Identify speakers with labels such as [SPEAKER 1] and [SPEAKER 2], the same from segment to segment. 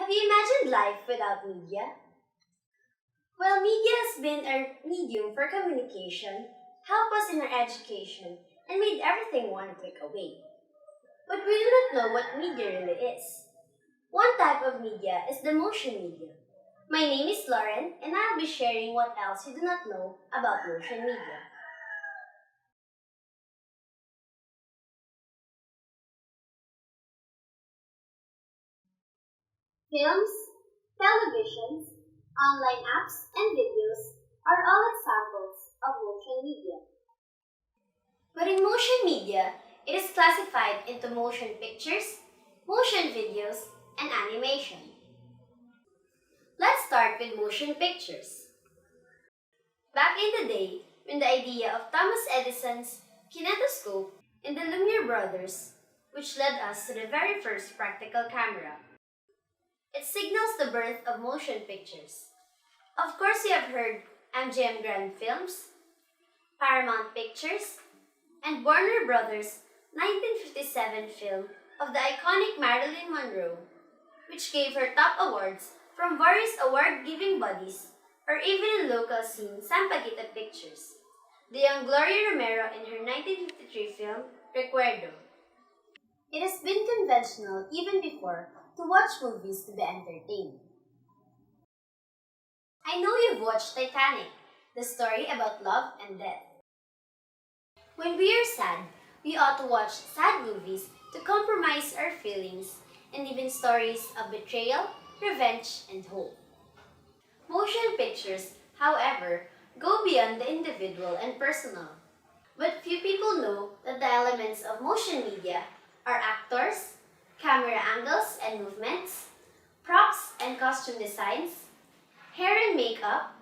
[SPEAKER 1] Have you imagined life without media? Well, media has been a medium for communication, helped us in our education, and made everything one click away. But we do not know what media really is. One type of media is the motion media. My name is Lauren, and I'll be sharing what else you do not know about motion media. Films, televisions, online apps, and videos are all examples of motion media. But in motion media, it is classified into motion pictures, motion videos, and animation. Let's start with motion pictures. Back in the day, when the idea of Thomas Edison's kinetoscope and the Lumiere brothers, which led us to the very first practical camera, it signals the birth of motion pictures. Of course, you have heard MGM Grand Films, Paramount Pictures, and Warner Brothers' 1957 film of the iconic Marilyn Monroe, which gave her top awards from various award-giving bodies or even in local scene Sampaguita Pictures. The young Gloria Romero in her 1953 film, Recuerdo. It has been conventional even before to watch movies to be entertained. I know you've watched Titanic, the story about love and death. When we are sad, we ought to watch sad movies to compromise our feelings and even stories of betrayal, revenge, and hope. Motion pictures, however, go beyond the individual and personal. But few people know that the elements of motion media are actors, camera angles and movements, props and costume designs, hair and makeup,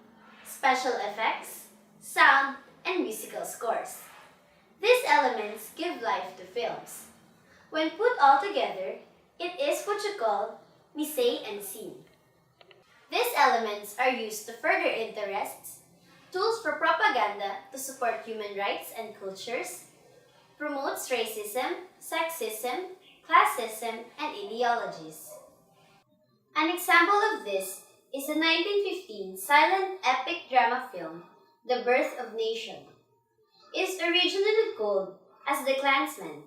[SPEAKER 1] special effects, sound, and musical scores. These elements give life to films. When put all together, it is what you call mise en scene. These elements are used to further interests, tools for propaganda to support human rights and cultures, promotes racism, sexism, classism, and ideologies. An example of this is the 1915 silent epic drama film, The Birth of Nation. It is originally called as The Klansman.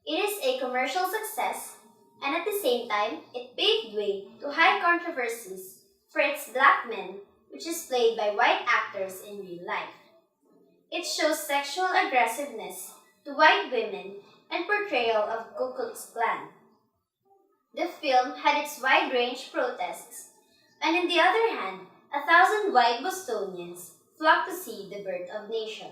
[SPEAKER 1] It is a commercial success, and at the same time, it paved way to high controversies for its black men, which is played by white actors in real life. It shows sexual aggressiveness to white women and portrayal of Ku Klux Klan. The film had its wide-range protests, and on the other hand, 1,000 white Bostonians flocked to see The Birth of Nation.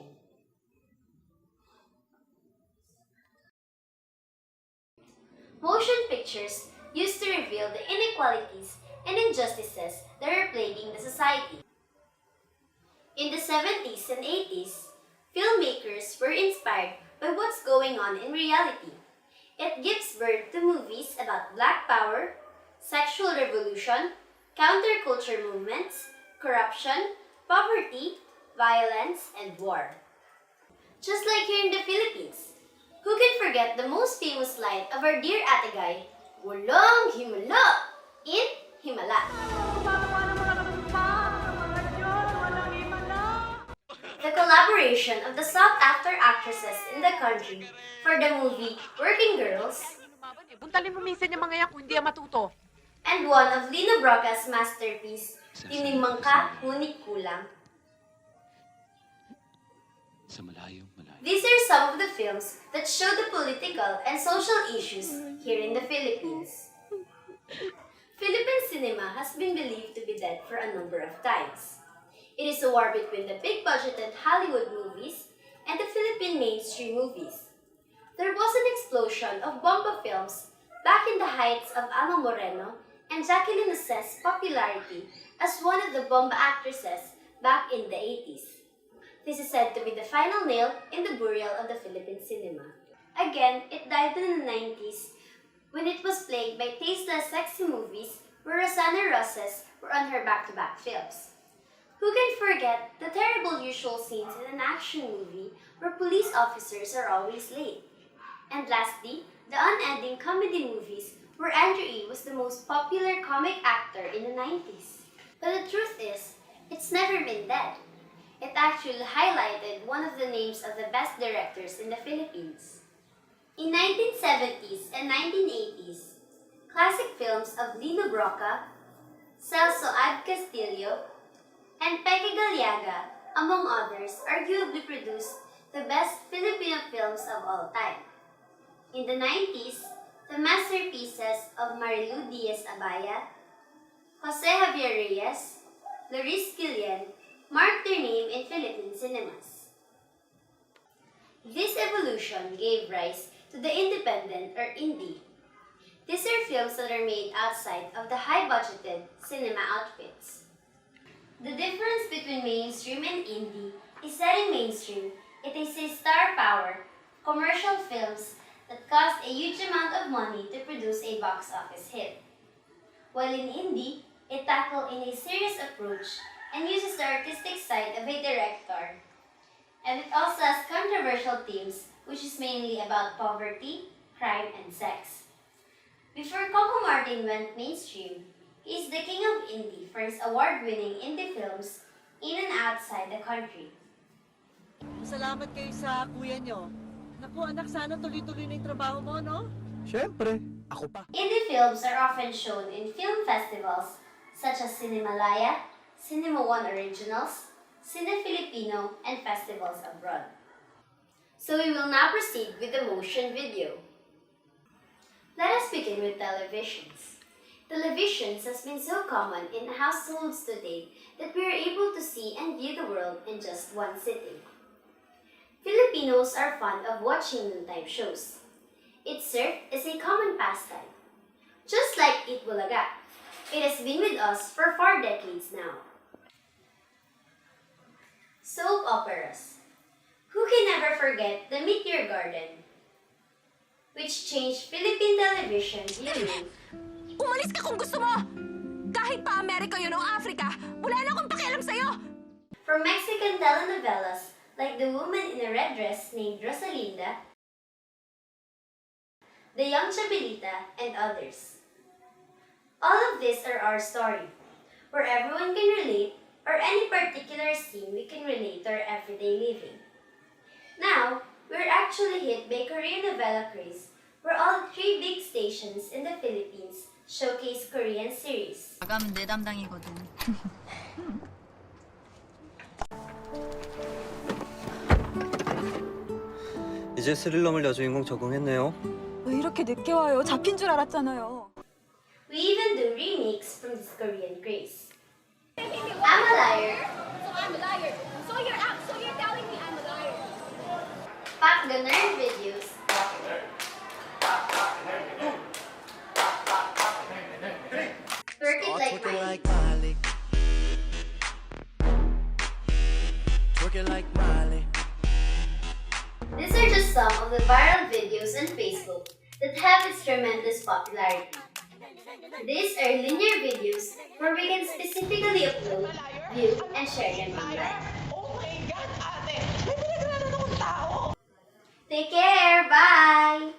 [SPEAKER 1] Motion pictures used to reveal the inequalities and injustices that are plaguing the society. In the 70s and 80s, filmmakers were inspired by what's going on in reality. It gives birth to movies about Black Power, sexual revolution, counterculture movements, corruption, poverty, violence, and war. Just like here in the Philippines, who can forget the most famous line of our dear Ate Guy, "Walang himala in Himala." The collaboration of the sought-after actresses in the country for the movie Working Girls
[SPEAKER 2] Buntalin mo minsan yung mga yan kung hindi yan matuto.
[SPEAKER 1] and one of Lino Broca's masterpiece, Tinimang Ka, Ngunit Kulang.
[SPEAKER 3] Sa malayo.
[SPEAKER 1] These are some of the films that show the political and social issues here in the Philippines. Philippine cinema has been believed to be dead for a number of times. It is a war between the big-budgeted Hollywood movies and the Philippine mainstream movies. There was an explosion of bomba films back in the heights of Alma Moreno and Jacqueline Ocas's popularity as one of the bomba actresses back in the 80s. This is said to be the final nail in the burial of the Philippine cinema. Again, it died in the 90s when it was plagued by tasteless sexy movies where Rosanna Roses were on her back-to-back films. Who can forget the terrible usual scenes in an action movie where police officers are always late? And lastly, the unending comedy movies where where Andrew E. was the most popular comic actor in the 90s. But the truth is, it's never been dead. It actually highlighted one of the names of the best directors in the Philippines. In 1970s and 1980s, classic films of Lino Broca, Celso Ad Castillo, and Peque Galiaga, among others, arguably produced the best Filipino films of all time. In the 90s, the masterpieces of Marilu Diaz-Abaya, Jose Javier Reyes, Laurice Guillen marked their name in Philippine cinemas. This evolution gave rise to the independent or indie. These are films that are made outside of the high-budgeted cinema outfits. The difference between mainstream and indie is that in mainstream, it is a star power, commercial films that cost a huge amount of money to produce a box office hit. While in indie, it tackles in a serious approach and uses the artistic side of a director. And it also has controversial themes, which is mainly about poverty, crime, and sex. Before Coco Martin went mainstream, he is the king of indie for his award-winning indie films in and outside the country.
[SPEAKER 4] Salamat kayo sa kuya nyo. Naku anak, sana tuloy-tuloy na yung trabaho mo, no?
[SPEAKER 5] Siyempre, ako pa.
[SPEAKER 1] Indie films are often shown in film festivals such as Cinemalaya, Cinema One Originals, Cine Filipino, and festivals abroad. So we will now proceed with the motion video. Let us begin with televisions. Televisions has been so common in households today that we are able to see and view the world in just one sitting. Filipinos are fond of watching noontime shows. It served as a common pastime. Just like Eat Bulaga, it has been with us for 4 decades now. Soap operas. Who can never forget the Meteor Garden, which changed Philippine television viewing?
[SPEAKER 6] Umalis ka kung gusto mo! Kahit pa Amerika yun o Africa, wala na akong pakialam sa'yo!
[SPEAKER 1] From Mexican telenovelas like The Woman in a Red Dress named Rosalinda, The Young Chabelita, and others. All of these are our story, where everyone can relate or any particular scene we can relate to our everyday living. Now, we're actually hit by Korean novela craze, where all 3 big stations in the Philippines showcase Korean series.
[SPEAKER 7] 마감은 내 담당이거든.
[SPEAKER 5] 이제 스릴러물 여주인공 적응했네요.
[SPEAKER 8] 왜 이렇게 늦게 와요? 잡힌 줄 알았잖아요.
[SPEAKER 1] We even do remakes from this Korean craze. I'm a liar.
[SPEAKER 6] So I'm a liar. So you're telling me I'm a liar.
[SPEAKER 1] Pak the Nerd videos. Twerk it like Miley.
[SPEAKER 9] Miley. Twerk it like Miley.
[SPEAKER 1] These are just some of the viral videos on Facebook that have its tremendous popularity. These are linear videos where we can specifically upload, view, and share them online.
[SPEAKER 2] Oh my God, ate! May pinaglanan akong tao!
[SPEAKER 1] Take care! Bye!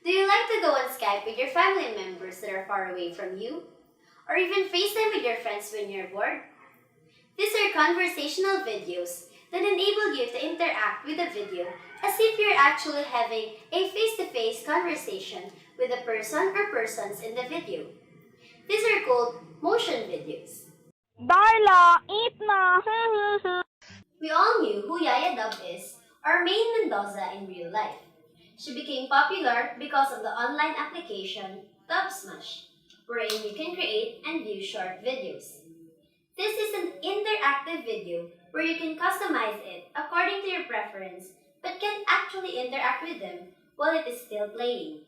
[SPEAKER 1] Do you like to go on Skype with your family members that are far away from you? Or even FaceTime with your friends when you're bored? These are conversational videos that enable you to interact with the video as if you're actually having a face-to-face conversation with the person or persons in the video. These are called motion videos.
[SPEAKER 8] Darla, eat na!
[SPEAKER 1] We all knew who Yaya Dub is, or Maine Mendoza in real life. She became popular because of the online application Dub Smash, wherein you can create and view short videos. This is an interactive video where you can customize it according to your preference but can actually interact with them while it is still playing.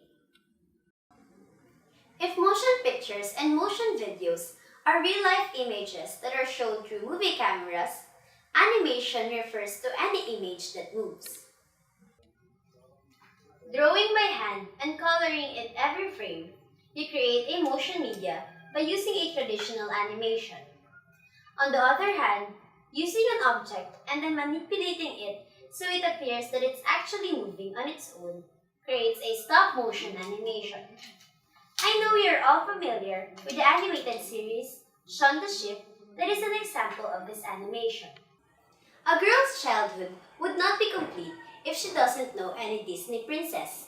[SPEAKER 1] If motion pictures and motion videos are real-life images that are shown through movie cameras, animation refers to any image that moves. Drawing by hand and coloring in every frame, you create a motion media by using a traditional animation. On the other hand, using an object and then manipulating it so it appears that it's actually moving on its own, creates a stop-motion animation. I know you're all familiar with the animated series Shaun the Sheep that is an example of this animation. A girl's childhood would not be complete if she doesn't know any Disney princess.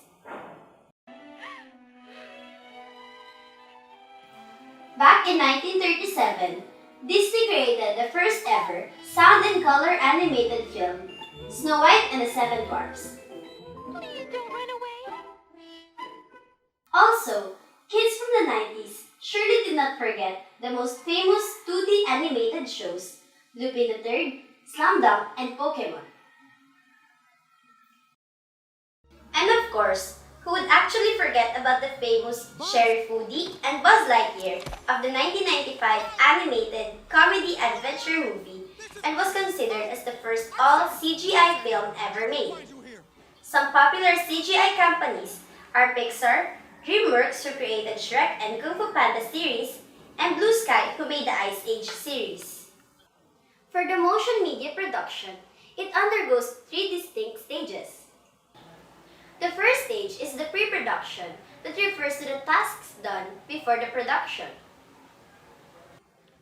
[SPEAKER 1] Back in 1937, Disney created the first ever sound and color animated film, Snow White and the Seven Dwarfs.
[SPEAKER 6] Please don't run away.
[SPEAKER 1] Also, kids from the 90s surely did not forget the most famous 2D animated shows, Lupin the Third, Slam Dunk, and Pokemon. And of course, who would actually forget about the famous Sheriff Woody and Buzz Lightyear of the 1995 animated comedy adventure movie and was considered as the first all CGI film ever made. Some popular CGI companies are Pixar, DreamWorks who created Shrek and Kung Fu Panda series, and Blue Sky who made the Ice Age series. For the motion media production, it undergoes 3 distinct stages. The first stage is the pre-production that refers to the tasks done before the production.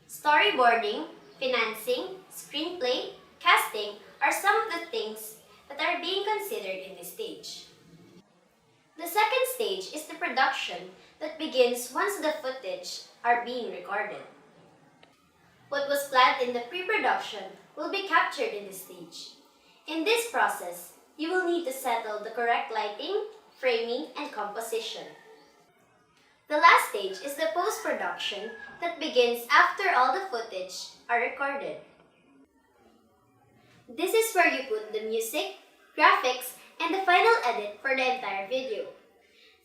[SPEAKER 1] Storyboarding, financing, screenplay, casting are some of the things that are being considered in this stage. The second stage is the production that begins once the footage are being recorded. What was planned in the pre-production will be captured in this stage. In this process, you will need to settle the correct lighting, framing, and composition. The last stage is the post-production that begins after all the footage are recorded. This is where you put the music, graphics, and the final edit for the entire video.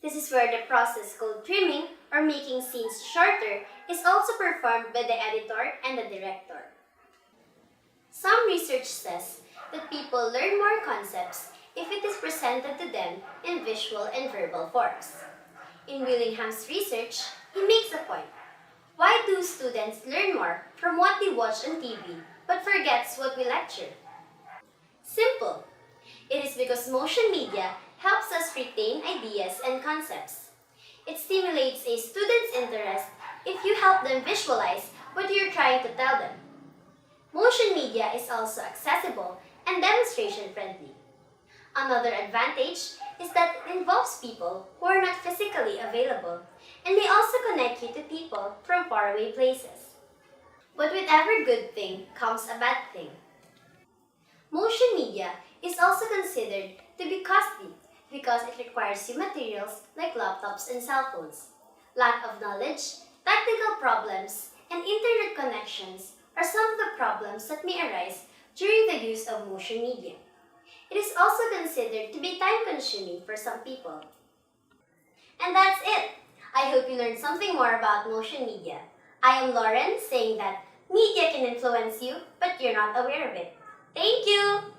[SPEAKER 1] This is where the process called trimming or making scenes shorter is also performed by the editor and the director. Some research says that people learn more concepts if it is presented to them in visual and verbal forms. In Willingham's research, he makes a point. Why do students learn more from what they watch on TV but forgets what we lecture? Simple. It is because motion media helps us retain ideas and concepts. It stimulates a student's interest if you help them visualize what you're trying to tell them. Motion media is also accessible and demonstration-friendly. Another advantage is that it involves people who are not physically available and may also connect you to people from faraway places. But with every good thing comes a bad thing. Motion media is also considered to be costly because it requires you materials like laptops and cell phones. Lack of knowledge, technical problems, and internet connections are some of the problems that may arise during the use of motion media. It is also considered to be time-consuming for some people. And that's it! I hope you learned something more about motion media. I am Lauren, saying that media can influence you, but you're not aware of it. Thank you!